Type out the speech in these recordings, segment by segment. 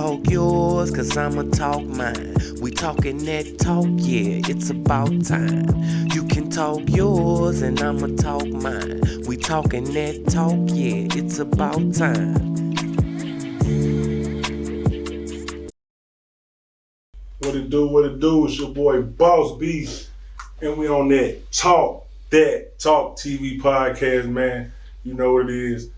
talk yours, cause I'ma talk mine. We talking that talk, yeah, it's about time. You can talk yours and I'ma talk mine. We talking that talk, yeah, it's about time. What it do, what it do? It's your boy Boss B, and we on that Talk TV podcast, man. You know what it is,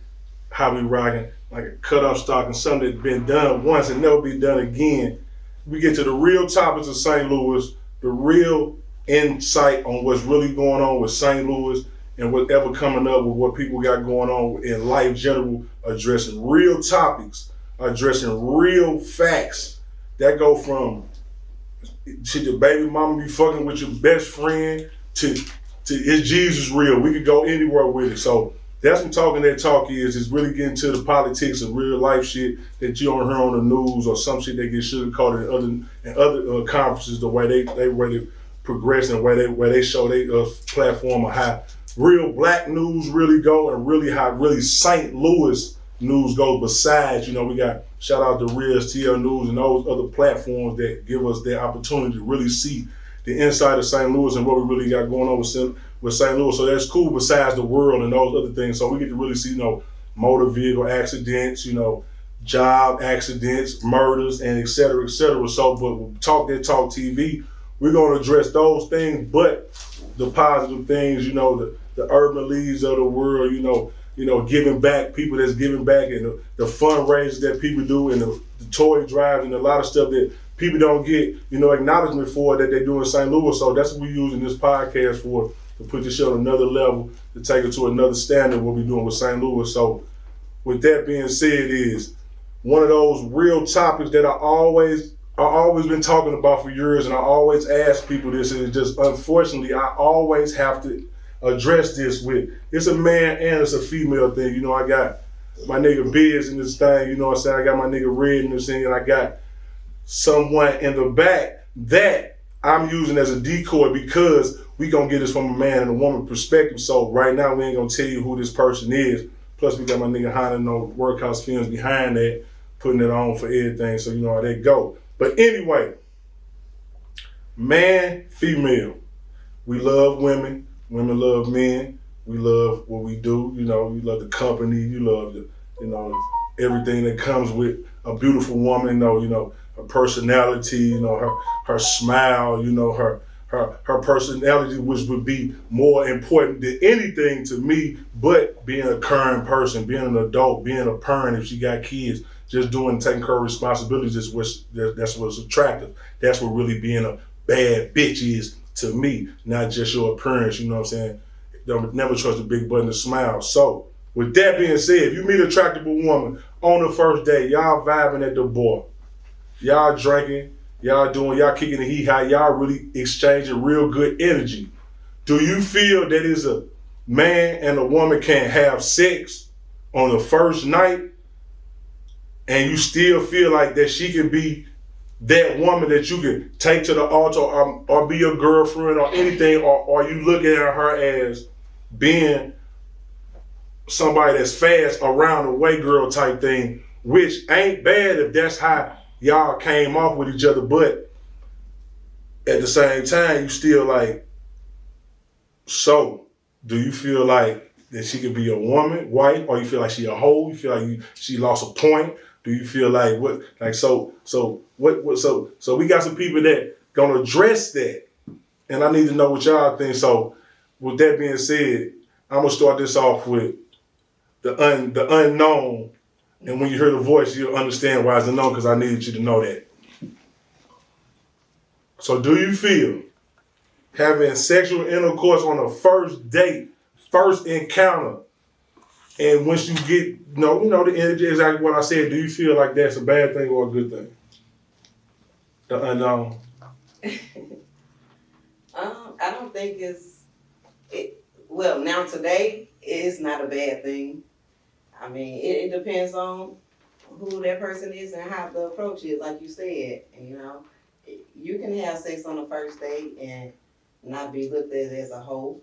how we rocking, like a cut-off stock and something that's been done once and never be done again. We get to the real topics of St. Louis, the real insight on what's really going on with St. Louis and whatever coming up with what people got going on in life general, addressing real topics, addressing real facts that go from should your baby mama be fucking with your best friend to is Jesus real? We could go anywhere with it. So that's what talking that talk is really getting to the politics of real life shit that you don't hear on the news or some shit that gets sugarcoated in other conferences, the way they progress and where they show their platform of how real black news really go and really how really St. Louis news goes. Besides, we got shout out to Riz, TL News, and those other platforms that give us the opportunity to really see the inside of St. Louis and what we really got going on with St. Louis. So that's cool. Besides the world and those other things, so we get to really see, motor vehicle accidents, job accidents, murders, and et cetera, et cetera. So, but we talk TV. We're gonna address those things, but the positive things, the urban leagues of the world, giving back, people that's giving back, and the fundraisers that people do, and the toy drives, and a lot of stuff that people don't get, acknowledgement for that they do in St. Louis. So that's what we're using this podcast for, to put this shit on another level, to take it to another standard, what we're doing with St. Louis. So with that being said, is one of those real topics that I always been talking about for years, and I always ask people this, and it's just unfortunately I always have to address this with, it's a man and it's a female thing. I got my nigga Biz in this thing, I got my nigga Red in this thing, and I got someone in the back that I'm using as a decoy because we gonna get this from a man and a woman perspective. So right now we ain't gonna tell you who this person is. Plus we got my nigga Hana no Workhouse Films behind that, putting it on for everything, so you know how they go. But anyway, man, female, we love women. Women love men. We love what we do. You love the company. You love everything that comes with a beautiful woman. Her personality. Her smile. Her personality, which would be more important than anything to me. But being a current person, being an adult, being a parent, if she got kids, just taking care of responsibilities that's what's attractive. That's what really being a bad bitch is to me, not just your appearance, you know what I'm saying? Don't never trust a big button to smile. So, with that being said, if you meet an attractive woman on the first date, y'all vibing at the bar, y'all drinking, y'all kicking the hee-haw, y'all really exchanging real good energy. Do you feel that is a man and a woman can have sex on the first night and you still feel like that she can be that woman that you can take to the altar or be your girlfriend or anything, or you looking at her as being somebody that's fast around the way girl type thing, which ain't bad if that's how y'all came off with each other, but at the same time, you still like, so do you feel like that she could be a woman, wife, or you feel like she a hoe? You feel like she lost a point? Do you feel like what? Like so we got some people that gonna address that, and I need to know what y'all think. So with that being said, I'm gonna start this off with the unknown, and when you hear the voice, you'll understand why it's unknown, because I needed you to know that. So do you feel having sexual intercourse on a first date, first encounter, and once you get, the energy, exactly what I said, do you feel like that's a bad thing or a good thing? The unknown. I don't think well, now today, it's not a bad thing. I mean, it depends on who that person is and how the approach is, like you said. You can have sex on the first date and not be looked at as a hoe.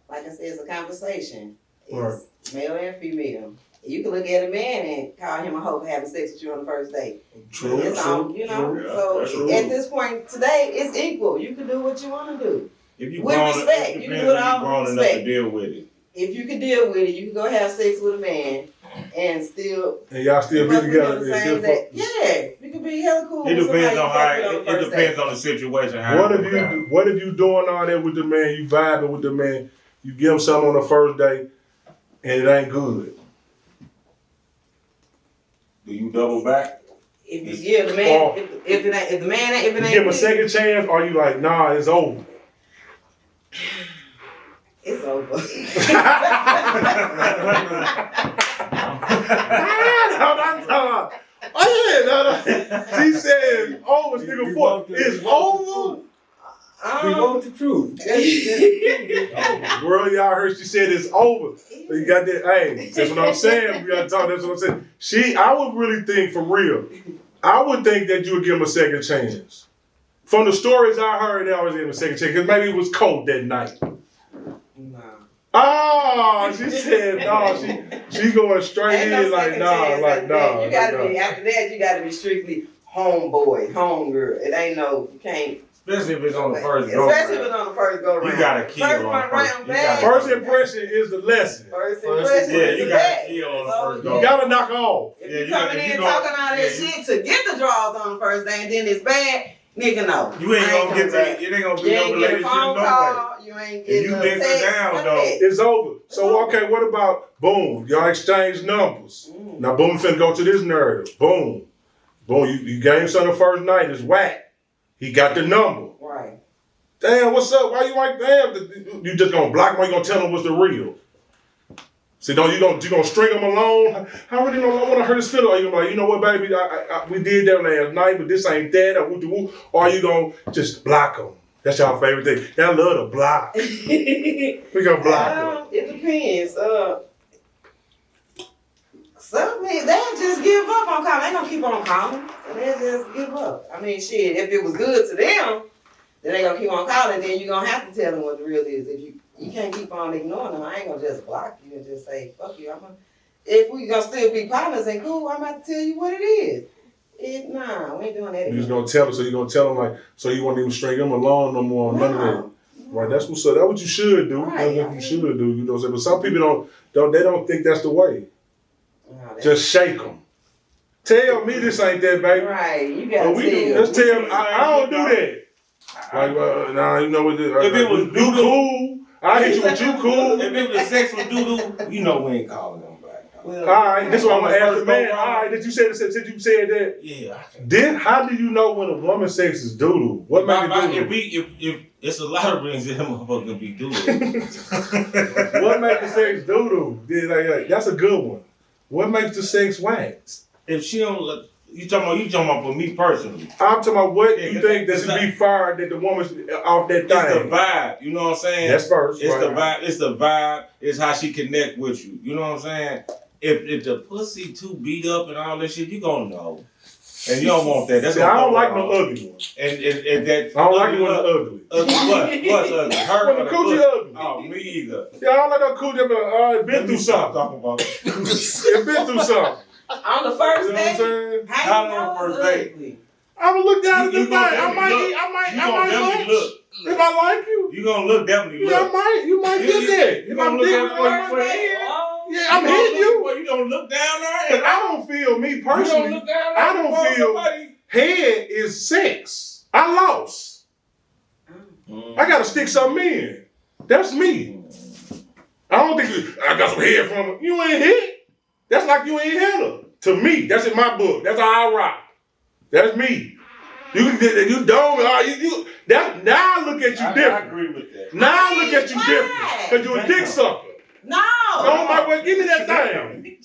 Like I said, it's a conversation. It's right. Male and female. You can look at a man and call him a hoe for having sex with you on the first date. True, It's true, all, you know. true. So That's true. at this point today, it's equal. You can do what you want to do. If you With grown, respect, it you depends do it if you all grown with enough to respect. deal with it. If you can deal with it, you can go have sex with a man and still. And y'all still be fuck with him together. the and same still day. fuck- Yeah, you can be hella cool. It with somebody depends you on fuck how. with on the It first depends date. on the situation. How What it if goes down. you doing all that with the man, you vibing with the man, you give him something on the first date, and it ain't good? Do you double back? If you give the man, Or- if the man ain't, if it You ain't give him a good, second chance, or you like, nah, it's over? it's over. Oh yeah, no. She said, "Oh, it's nigga foot. It's over." We want the truth. Girl, y'all heard she said it's over. So you got that. Hey, that's what I'm saying. We gotta talk. That's what I'm saying. I would really think for real. I would think that you would give him a second chance. From the stories I heard, they always give him a second chance because maybe it was cold that night. Nah. Oh, she said, no, she going straight Ain't no in like, second nah, chance like, after nah. that. You gotta like, be nah. after that. You gotta be strictly homeboy, homegirl. It ain't no, you can't. Especially if it's on the first go. Especially if it's on the first go round. You gotta kill first on one the right first. on You bad. gotta- First impression is the lesson. First impression Yeah, is you the gotta best. kill on the So, first You go. gotta knock off. If Yeah, you you coming gotta- in you know- talking all that yeah, shit to get the draws on the first day and then it's bad, nigga, no. You ain't I gonna coming get back. to. It ain't gonna You be no ain't get a relationship phone no way. call. You ain't If getting you a let her text. down, none of though. that. It's over. So, okay, what about, boom, y'all exchange numbers. Now, boom, finna go to this narrative. Boom. Boom, you gave something the first night, it's whack. He got the number. Right. Damn, what's up? Why you like damn? You just gonna block him or you gonna tell him what's the real? See, don't you gonna string him along? How really don't want to hurt his feelings? Or you gonna be like, you know what, baby, we did that last night, but this ain't that, or woo. Or are you gonna just block him? That's your favorite thing. Y'all love to block. We gonna block him. It depends. Some men, they'll just give up on calling. They ain't gonna keep on calling. They'll just give up. I mean, shit, if it was good to them, then they gonna keep on calling. Then you gonna have to tell them what the real is. If you can't keep on ignoring them, I ain't gonna just block you and just say, fuck you. If we gonna still be partners and cool, I'm about to tell you what it is. Nah, we ain't doing that You just again. gonna tell him, so you gonna tell him like, so you won't even string him along no more, none of that. Right, that's what's up. That's what you should do. Right. That's what you should do. You know what I'm saying? But some people don't think that's the way. Just shake them. Tell me this ain't that, baby. Right, you gotta Let's tell me. I don't do that. Like, nah, you know what? If it was you doo-doo- cool, I hit you with you cool. If it was sex with doo-doo, you know we ain't calling them back. All right, this is what I'm gonna ask the man. All right, did you say since you said that? Yeah. Then how do you know when a woman sex is doo-doo? What makes it doo-doo? If it's a lot of reasons that motherfucker be doo-doo. What makes the sex doo-doo? Like, that's a good one. What makes the sex wax? If she don't look, you talking about for me personally. I'm talking about what Yeah, you think that it's should be fired that the woman's off that thing. It's the vibe, you know what I'm saying? That's first. It's right. the vibe. It's the vibe. It's how she connect with you. You know what I'm saying? If the pussy too beat up and all that shit, you gonna know. And you don't want that. That's See, I don't like no ugly one. And that I don't like it when it's ugly. Ugly what? What's ugly? Her When or the the coochie pussy? ugly. Oh, me either. Yeah, I don't like no coochie, but been through something. Talking about it. It been through something. On the You first know what I'm day, saying? how you Not on know the it's first date. ugly? I'm gonna look down at the You thing. gonna I might definitely look. If I like you, You gonna look definitely yeah, look. you might get that. You If gonna I'm look digging at like, what yeah, I'm hitting you. You gonna look down there? Cause I don't feel, me You gonna personally, look down there? I don't before feel- somebody? head is sex. I lost. I gotta stick something in. That's me. I don't think I got some head from her. You ain't hit. That's like you ain't hit her. To me, that's in my book. That's how I rock. That's me. You don't. Now I look at you I different. agree with that. Now I look at you different. Cause you a dick sucker. No. Oh my well, give me that thing.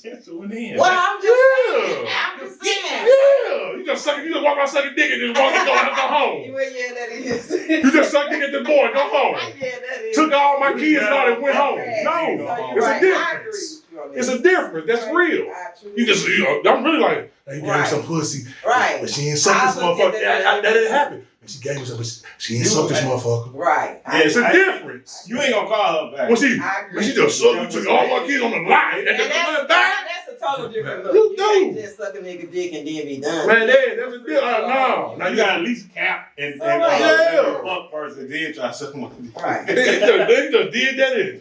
Well, I'm just saying. Yeah. I'm just saying. Yeah. You just walk around sucking dick and just walk and go home. Yeah, that is. You just suck dick at the boy, go home. Yeah, that is. Took all my kids out and went home. Okay. No, So you're it's right. a I agree difference. with you on that. It's a difference. That's real. I'm really like, hey, you got Right. some pussy. Right. But she ain't suck this I look at motherfucker. that That didn't happen. and she gave me something. She ain't sucked this motherfucker. Right. Yeah, it's a difference. You ain't gonna call her back. When she just sucked, took all my kids on the line. And that's a total different look. You can't just suck a nigga dick and then be done. Man, that's a deal. No. Now you got at least cap and fuck person did try something. Right. They just did that.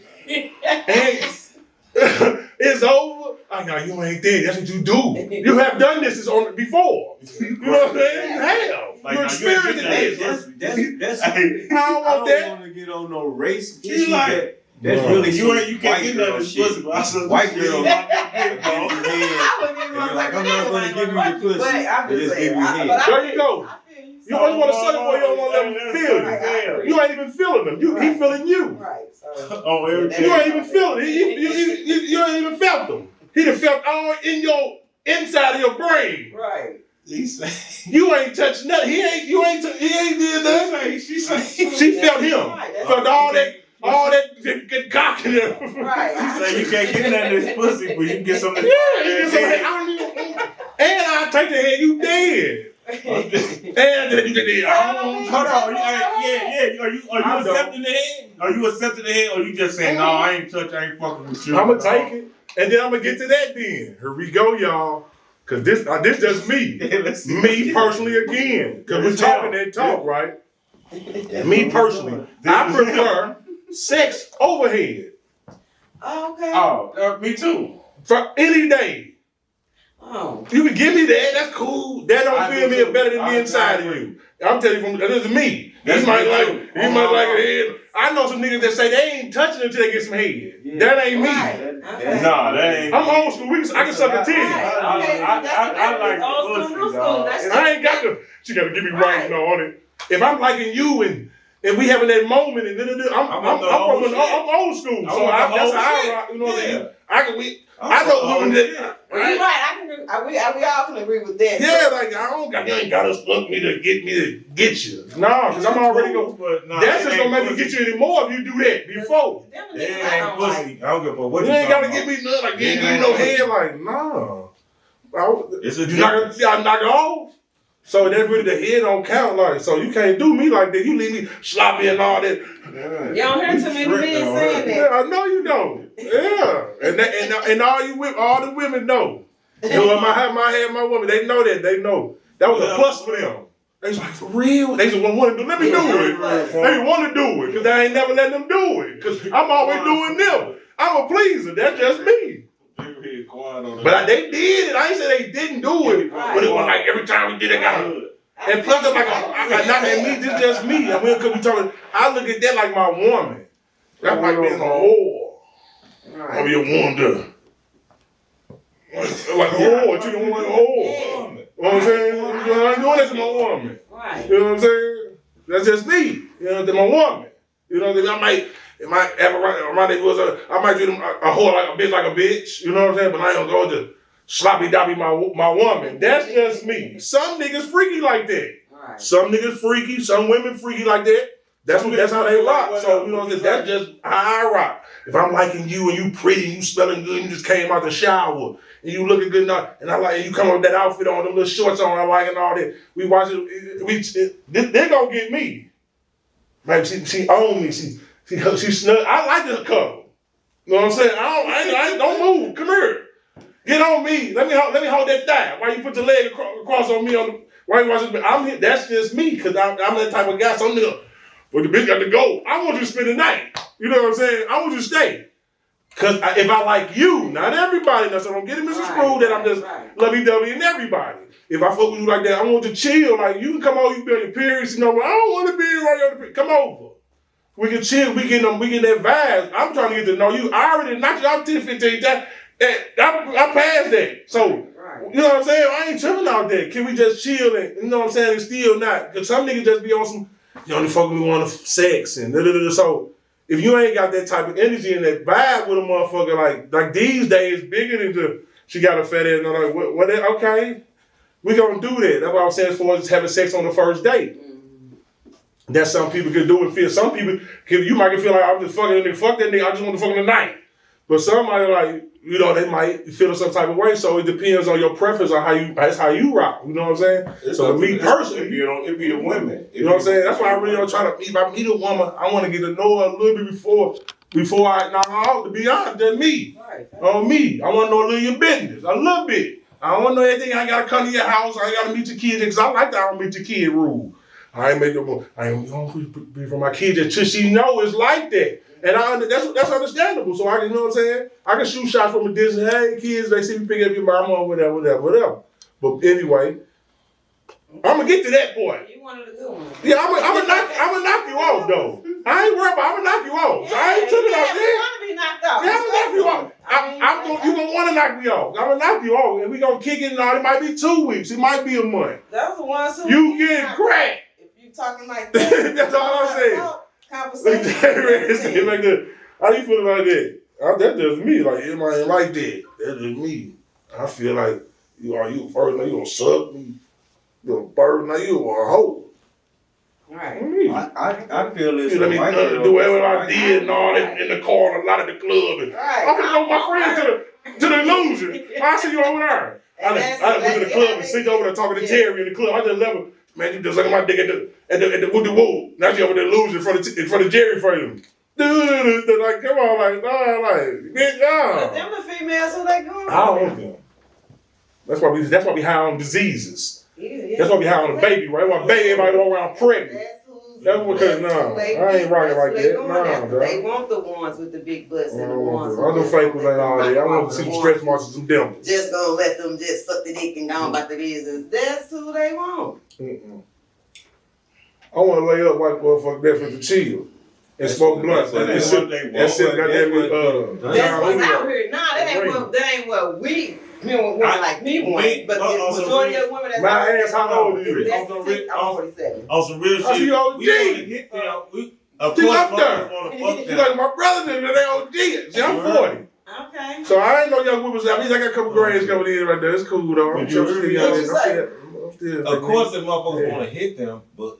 It's over. Oh, no, you ain't dead. That's what you do. You have done this before. You know what I'm saying? You have. Like, you experienced this. I don't want that. I don't want to get on no race You issue. like- That's No. really You can't get none of this pussy. White girl. I wouldn't even You're want like, to I'm not gonna give you the pussy. But I'm They just just saying. give you head. There you go. You always want to suck it for you don't want to let him feel you. Right. You ain't even feeling him. He feeling you. Right. So. Oh, everything. You ain't even feeling it. You ain't even felt him. He done felt all in your inside of your brain. Right. He say, You ain't touched nothing. He ain't did nothing. she say, She felt him. Right. Felt all that cock in there. Right. she say you can't get none of this pussy, but you can get some of Yeah, this. you get some, I don't even, and I'll take the head, you dead. And then you dead. Hold on, Are you accepting the head? Are you accepting the head, or you just saying no? I ain't fucking with you. I'ma take it, and then I'ma get to that. Then here we go, y'all. Cause this just me, me personally again. Cause we're talking that talk, right? Me personally, I prefer sex over head. Okay. Oh, me too. For any day. Oh. You can give me that, that's cool. That don't I feel do me too. better than me I inside of agree. you. I'm telling you, this is me. That's He might me like too. a head. I know some niggas that say they ain't touching it until they get some head. Yeah. That ain't me. Okay. Nah, that ain't. I'm old school. I can suck a titty. I like old the school, new pussy, school. dog. That's And I ain't got to. She got to give me right on it. If I'm liking you and we having that moment and I'm old school, so that's how I rock. You know what I mean? I know women that. You're right. I can agree. We all can agree with that. Yeah, like you ain't gotta suck me to get you. No, because I'm already going. That's just gonna make me get you anymore if you do that before. It ain't pussy. I don't give a fuck what You ain't gotta give me. me nothing. Like you ain't give me no head. Like no. It's a You knock it off. So that really the head don't count. Like so you can't do me like that. You leave me sloppy and all that. You don't hear too many men saying that. Yeah, I know you don't. Yeah, and all the women know. And when my woman, they know that. They know that was a plus for them. They was like, for real? They just want to do. Let me do it. They want to do it because I ain't never letting them do it. Because I'm always doing them. I'm a pleaser. That's just me. But they did it. I ain't say they didn't do it. But it was like every time we did it, got and plus, I'm like, this just me. I mean, because we talking, I look at that like my woman. That's like being a whore. I be a woman. Like a whore, you don't want a whore. You know what I'm saying? You know, I ain't doing that to my woman. Right. You know what I'm saying? That's just me. You know, to my woman. You know, I might treat a whore like a bitch. You know what I'm saying? But I ain't gonna go to sloppy doppy my woman. That's just me. Some niggas freaky like that. Right. Some niggas freaky. Some women freaky like that. That's how they rock. So you know, that's just how I rock. If I'm liking you and you pretty, and you smelling good, and you just came out the shower and you looking good enough, and I like, and you come up with that outfit on, them little shorts on, I like and all that. We watch it. They gonna get me. Like she own me. She snug. I like this cuddle. You know what I'm saying? I don't move. Come here. Get on me. Let me hold that thigh. Why you put your leg across on me? Why you watch this? I'm here. That's just me because I'm that type of guy. Some nigga, well, the bitch got to go. I want you to spend the night. You know what I'm saying? I want you to stay. Because if I like you, not everybody, so don't get it misconstrued that I'm just lovey-dovey and everybody. If I fuck with you like that, I want you to chill. Like, you can come over, you be on your periods, you know, I don't want to be right on the period. Come over. We can chill, we get that vibe. I'm trying to get to know you. I already knocked you out 10, 15 times. I passed that. So, you know what I'm saying? I ain't tripping out there. Can we just chill and, you know what I'm saying, and still not? Because some niggas just be on some, you only fuck with me on sex and da-da-da-da. So, if you ain't got that type of energy and that vibe with a motherfucker, like these days, bigger than she got a fat ass, and I'm like, what, okay, we gonna do that. That's what I was saying as far as just having sex on the first date. That some people can do and feel. Some people, you might feel like I'm just fucking a nigga, fuck that nigga, I just want to fuck him tonight. But somebody like, you know, they might feel some type of way. So it depends on your preference on that's how you rock. You know what I'm saying? So to me personally, it be the women. You know what I'm saying? That's why I really don't try to. If I meet a woman, I want to get to know her a little bit before I knock her out. To be honest, that's me. Right. On me, I want to know a little of your business, a little bit. I don't want to know everything. I ain't gotta come to your house. I ain't gotta meet your kids because I like that. I don't meet your kid rule. I ain't gonna be for my kids until she know it's like that. And that's understandable. So you know what I'm saying? I can shoot shots from a distance. Hey, kids, they see me pick up your mama or whatever. But anyway, I'm gonna get to that point. You one of the good ones. Yeah, I'm gonna knock you off though. I ain't worried about. I'm gonna knock you off. So I ain't tripping out there. You want to be knocked off. Yeah, I'm gonna knock you off. You gonna want to knock me off. I'm gonna knock you off, and we gonna kick it. And all. It might be 2 weeks. It might be a month. Those the ones who You get cracked. If you talking like that, That's all I'm saying. Conversation. Like that. How you feel about that? That's just me. Like, it ain't like that. That's just me. I feel like you first. Now you gonna suck me. You gonna burn. Now you a hoe. Right. I feel this. You let me do whatever I did and all that in the car and a lot of the club. And Right. I'm gonna go with my friend to the illusion. I see you over there. I went to the club and sit over there talking to Terry in the club. I just left him. Man, you just look at my dick at the woo. Now you over there losing in front of Jerry for him. Dude, like, come on, like, nah, like, bitch, nah. But them the females who they going I don't want them. That's why we high on diseases. Yeah. That's why we high on a baby, right? Why everybody walk around pregnant. That's because, nah, I ain't rocking like that. Nah, dog. They want the ones with the big butts and the ones. I know fake ones ain't all that. I want to see some stretch marks and some dimples. Just gonna let them just suck the dick and go on about the business. That's who they want. I want to lay up white motherfucker there for the chill and smoke blunts and sit goddamn with That's what's out here. Nah, that ain't what we. Women like me want, but the majority of women that's my ass, how old are you? I'm 47. On some real shit, I see you OG. we only hit them. Of She course, up there. want to fuck She them. like my brother, they OG. See, I'm 40. Okay. So I ain't no young women. At least I got a couple grades coming in right there. It's cool though. I'm still Of course, the motherfuckers want to hit them, but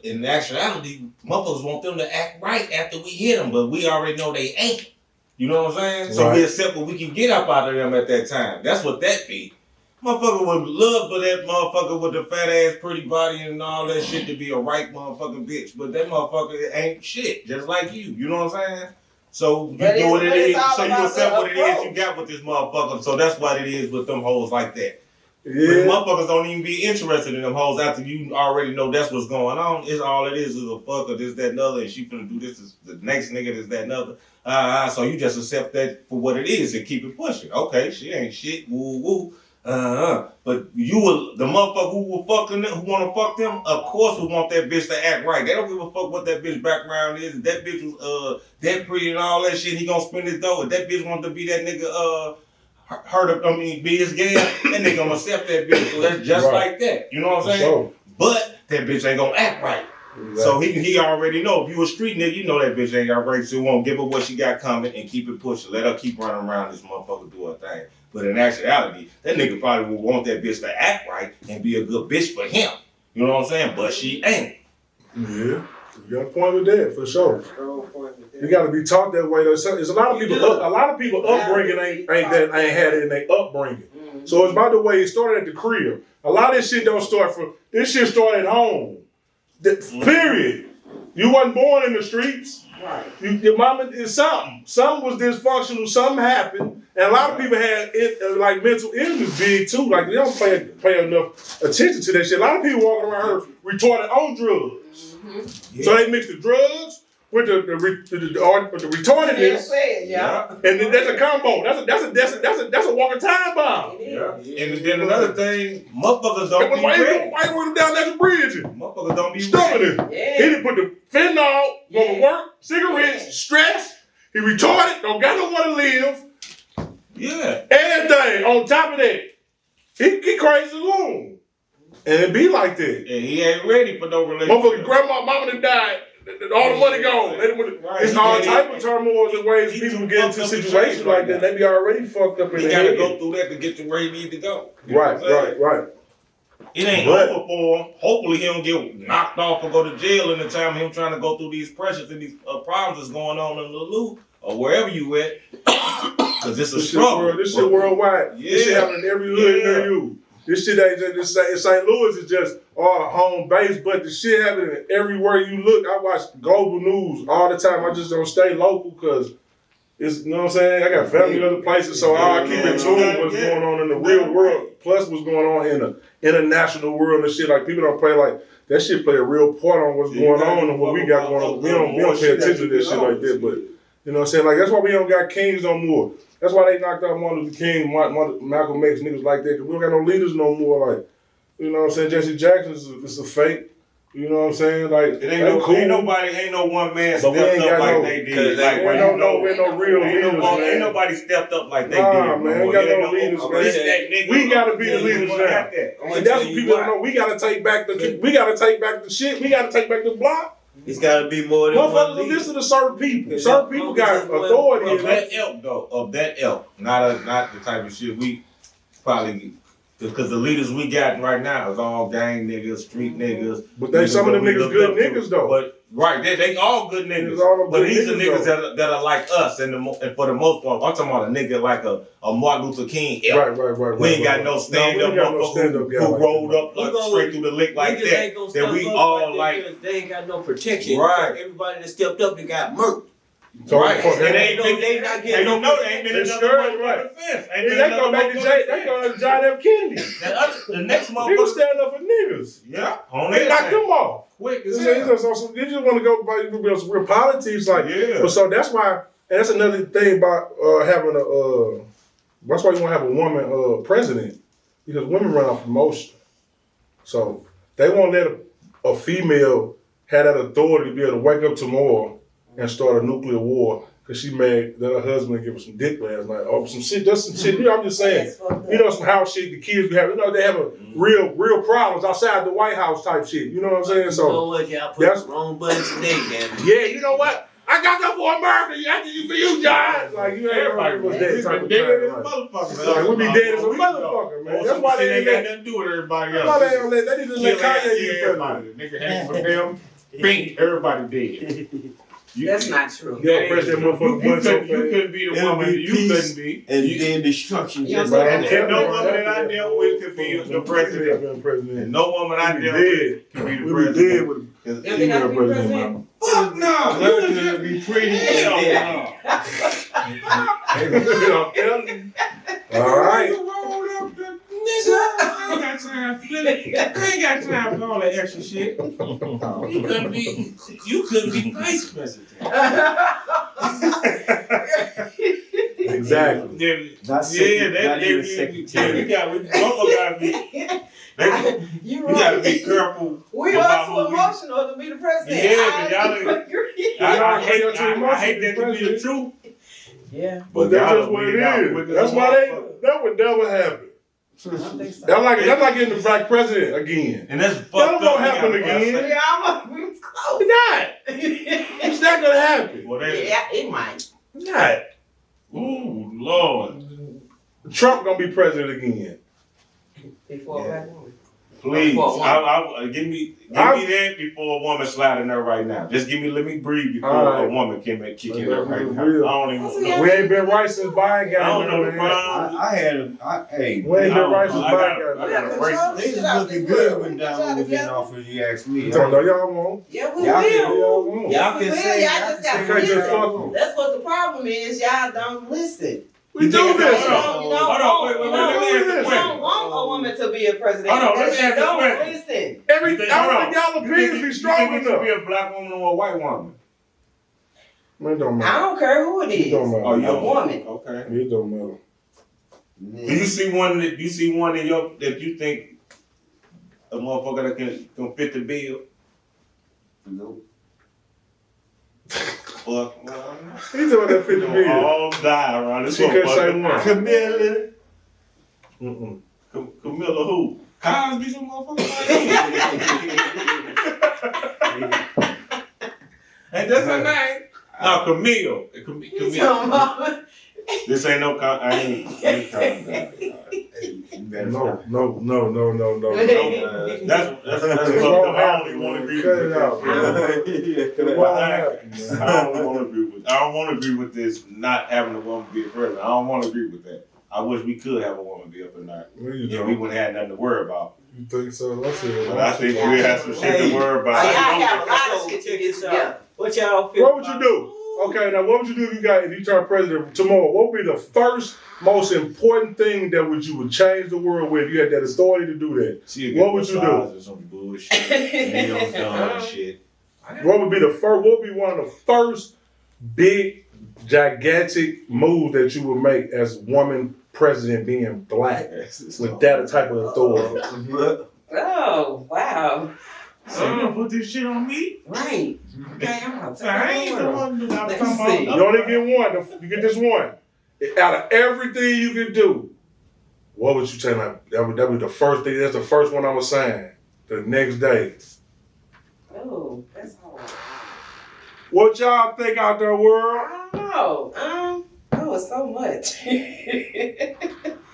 in actuality, motherfuckers want them to act right after we hit them, but we already know they ain't. You know what I'm saying? So Right. we accept what we can get up out of them at that time. That's what that be. Motherfucker would love for that motherfucker with the fat ass, pretty body and all that shit to be a right motherfucking bitch, but that motherfucker ain't shit, just like you. You know what I'm saying? So you do what it is. So you accept what it is you got with this motherfucker. So that's what it is with them hoes like that. But motherfuckers don't even be interested in them hoes after you already know that's what's going on. It's all it is a fucker, this, that, and other, and she finna do this, the next nigga, this, that, and other. So you just accept that for what it is and keep it pushing. Okay, she ain't shit, woo woo. But the motherfucker who will fucking them, who wanna fuck them, of course will want that bitch to act right. They don't give a fuck what that bitch background is. If that bitch was that pretty and all that shit, he gonna spend his dough. If that bitch want to be that nigga be his gal, that nigga gonna accept that bitch. So that's just like that. You know what I'm saying? Sure. But that bitch ain't gonna act right. Exactly. So he already know. If you a street nigga, you know that bitch ain't got right. So you won't give her what she got coming and keep it pushing. Let her keep running around this motherfucker do her thing. But in actuality, that nigga probably would want that bitch to act right and be a good bitch for him. You know what I'm saying? But she ain't. Yeah, you got a point with that for sure. You got to be taught that way. There's a lot of people. A lot of people upbringing ain't had it in their upbringing. Mm-hmm. So it's by the way it started at the crib. A lot of this shit don't start from. This shit started at home. Period. You wasn't born in the streets. Right. Your mama is something. Something was dysfunctional. Something happened, and a lot of people had like mental illness big too. Like they don't pay enough attention to that shit. A lot of people walking around here retarded on drugs. Mm-hmm. Yeah. So they mix the drugs with the retardedness. Yeah. And then that's a combo. That's a walking time bomb. Yeah. And then another thing, motherfuckers don't be ready. Why you went down that bridge? Motherfuckers don't be ready. Yeah. He didn't put the fentanyl, going to work, cigarettes, stress. He retarded, don't got nowhere to live. Yeah. Everything on top of that. He crazy alone. And it be like that. And he ain't ready for no relationship. Motherfucking grandma, mama done died. All the money gone. It's all type of turmoils and ways people get into situations like that. They be already fucked up in the head. You gotta go through that to get to where he need to go. Right. It ain't over for him. Hopefully he don't get knocked off or go to jail in the time him trying to go through these pressures and these problems that's going on in the loop or wherever you at, because it's a This struggle. shit worldwide. Yeah. This shit happening in every hood near you. This shit ain't just in St. Louis is just our home base, but the shit happening everywhere you look. I watch global news all the time. I just don't stay local because it's, you know what I'm saying? I got family in other places, so I keep in tune with what's going on in the real world, plus what's going on in the international world and shit. Like, people don't play like, that shit play a real part on what's going on and what we got going on. We don't pay attention to that shit like that, but, you know what I'm saying? Like, that's why we don't got kings no more. That's why they knocked out Martin Luther King, Malcolm X, niggas like that, because we don't got no leaders no more. Like, you know what I'm saying? Jesse Jackson is a fake. You know what I'm saying? Like, It ain't no one man stepped up like they did. Like, ain't no real leaders, man. Ain't nobody stepped up like they did. Man, ain't got no leaders, man. We gotta be the leaders now. And that's what people don't know. We gotta take back the shit. We gotta take back the block. It's gotta be more than one Motherfuckers leader. listen to certain people. Certain people got authority. Of that ilk, though. Of that ilk. Not the type of shit we probably... Because the leaders we got right now is all gang niggas, street niggas. But some of them niggas good niggas though. But right, they all good niggas. All but good these are niggas though. that are like us, and for the most part, I'm talking about a nigga like a Martin Luther King. Right. We ain't got no stand-up motherfucker who rolled up like straight through the lick like that. That we all like. They ain't got no protection. Right. Everybody that stepped up, they got murked. So right. And they not getting. They don't know they ain't been in another right. offense. They go back to J. They go to John F. Kennedy. The next He motherfucker. was standing up for niggas. Yeah. They knocked them off. Quick as They hell. just want to go by some real politics, like. Yeah. But so that's why, and that's another thing about having a. That's why you want to have a woman president, because women run off emotion. So they won't let a female have that authority to be able to wake up tomorrow and start a nuclear war because she mad that her husband gave her some dick last night. Or some shit, just some shit. You know, I'm just saying. You know, some house shit the kids be having. You know, they have real problems outside the White House type shit. You know what I'm saying? So You know what? Y'all put the wrong button today, damn it. yeah, you know what? I got that for America. I did it for you, John. Like, you ain't Everybody was was dead dead. type of Dead as a time. motherfucker. Like, we be dead as a motherfucker, man. That's why they ain't ain't got let. nothing to do with everybody That's why else. they don't let. They need to let Kanye be the Everybody. president. Nigga hang for them. Bing, everybody dead. That's not true. Yeah, press that motherfucker button so You couldn't be the woman be you peace couldn't be. And then destruction. Yeah, Just but like I'm that. And no woman that I dealt with could be the president. And no woman I dealt with could be the We be dead president. with If they got to be president, Fuck no! America be pretty. Hell Yeah. no! All right. I ain't got time for that. I ain't got time for all that extra shit. You couldn't be vice president. Exactly. Not even secretary. We gotta you be careful. We about are too who we- emotional to be the president. Yeah, but y'all agree. I hate that to be the truth. Yeah. But that's just what it is. That's why that would never happen. I don't think so. That's like getting the black president again. And that's fucked That up. won't happen again. Yeah, we was close. It's not. It's not gonna happen. Well, Yeah, it might. It's not. ooh, Lord. Trump gonna be president again. Before a black woman. Please, For a woman. give me that before a woman slide in there right now. Just let me breathe before All right. a woman can kick in Well, there right that's now. real. I don't even know. We ain't been right since Biden got I don't know the man. problem. Hey, We ain't been right since I Biden got got We gotta control they the was shit out looking this good world. when We get y'all Donald was in together. office, you ask me. You talking about y'all won't? Yeah, we Y'all will. can- Y'all won't. Y'all We can will. say, Y'all just got You can't just to fuck. That's what the problem is. Y'all don't listen. We do think this. it's all You Hold on, wait, don't let me ask the you question. don't want a woman to be a president. Hold on, let me because you ask the don't question. listen. I Hold don't think y'all on. opinions be strong You think it should be enough. a black woman or a white woman? Man, it don't I matter. don't care who it It is. don't matter. Oh, you A don't- woman. Okay. It don't matter. Do you see one in your that you think a motherfucker that can fit the bill? Nope. Fuck. Well, He's the one that fit the bill. all die around this She couldn't say motherfucker. one. Camilla. Mm-mm. Camilla who? Cosby, some motherfucker. Ain't that her name? No, Camille. You talking about- This ain't no I ain't calm down. No. That's fucked up. I don't want to agree Cut with it out, this. man. I don't want to agree with. I don't want to agree with this. Not having a woman be a president. I don't want to agree with that. I wish we could have a woman be up in there. Well, you And don't. we wouldn't have nothing to worry about. You think so? Let's see. But I think we have some shit to worry about. I have a lot of shit to get together. What y'all feel? What would you do? Okay, now what would you do if you turn president tomorrow? What would be the first, most important thing that you would change the world with if you had that authority to do that? What would you do? Some bullshit. Nails done shit. What would be one of the first big, gigantic moves that you would make as woman president being black with that type of authority? Oh, wow. So you gonna put this shit on me? Right. Okay, I'm gonna I ain't the one that I'm Let's talking see. about. You only get one. You get this one. Out of everything you can do, what would you say? Like, that would be the first thing. That's the first one I was saying. The next day. Oh, that's hard. What y'all think out there, world? I don't know. It's so much.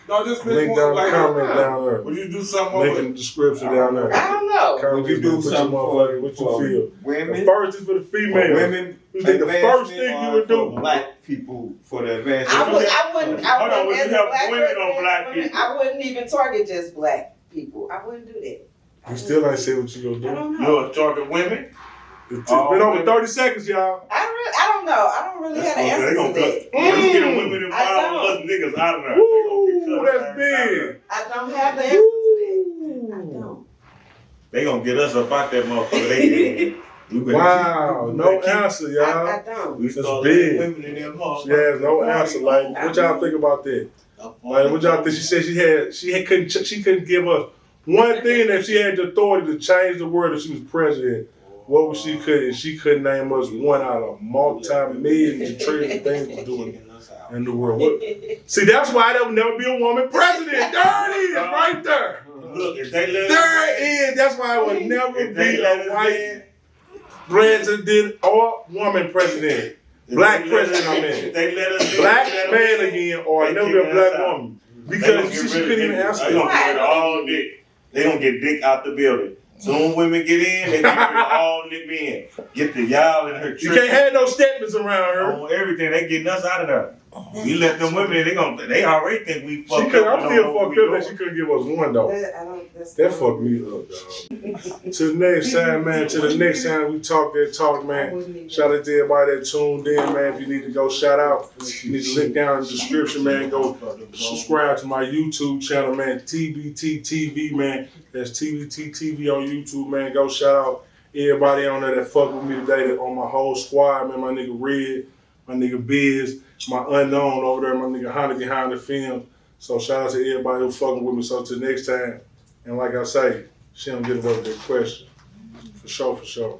No, just Link down the comment down there. Would you do something Link in with the description down there. I don't know. Comment Would you do put your something motherfucker, what you for feel. The women? first is for the female. Women. You think the first thing you would do? Black people for the advancement. I wouldn't. Hold on, would as you a have black women or president, black people? I wouldn't even target just black people. I wouldn't do that. You still ain't say what you I gonna do. don't know. You're target women? It's been over 30 seconds, y'all. I don't know. I don't really have an They answer to gonna that. cut. Once you get women involved with us niggas out of there. Woo, They gonna get that's cut. big. I don't have the answer to that. I don't. They gonna get us up out that motherfucker. They Wow, no answer, I y'all. don't. We That's start big. letting women in them motherfuckers. She has no answer. Like, what y'all think about that? Like, what y'all think? She said she couldn't give us one thing that she had the authority to change the world if she was president. What was she could? She couldn't name us one out of multi-millions and trillions of things to do in the world. See, that's why there will never be a woman president. There it is, right there. Look, if they let There it is. That's why it will never be a white president or woman president. Black president, I mean. They let us Black man again, or never be a black woman. Because she couldn't even answer They gonna that. get rid of all dick. They gonna get dick out the building. Soon women get in, they get rid of all dick men. Get the y'all in her You trip. can't have no statements around her. On everything, they getting us out of there. We let them women in, they already think we She fucked could, up. I'm still fucked up that she couldn't give us one though. That fucked me up, dog. To the next time, man. To the next time we talk that talk, man. Shout out to everybody that tuned in, man. If you need to go shout out, you need to link down in the description, man. Go subscribe to my YouTube channel, man. TBT TV, man. That's TBT TV on YouTube, man. Go shout out everybody on there that fuck with me today, that on my whole squad, man. My nigga Red, my nigga Biz, my unknown over there, my nigga Honey behind the film. So shout out to everybody who fucking with me. So till next time, and like I say, she don't get away with that question. For sure, for sure.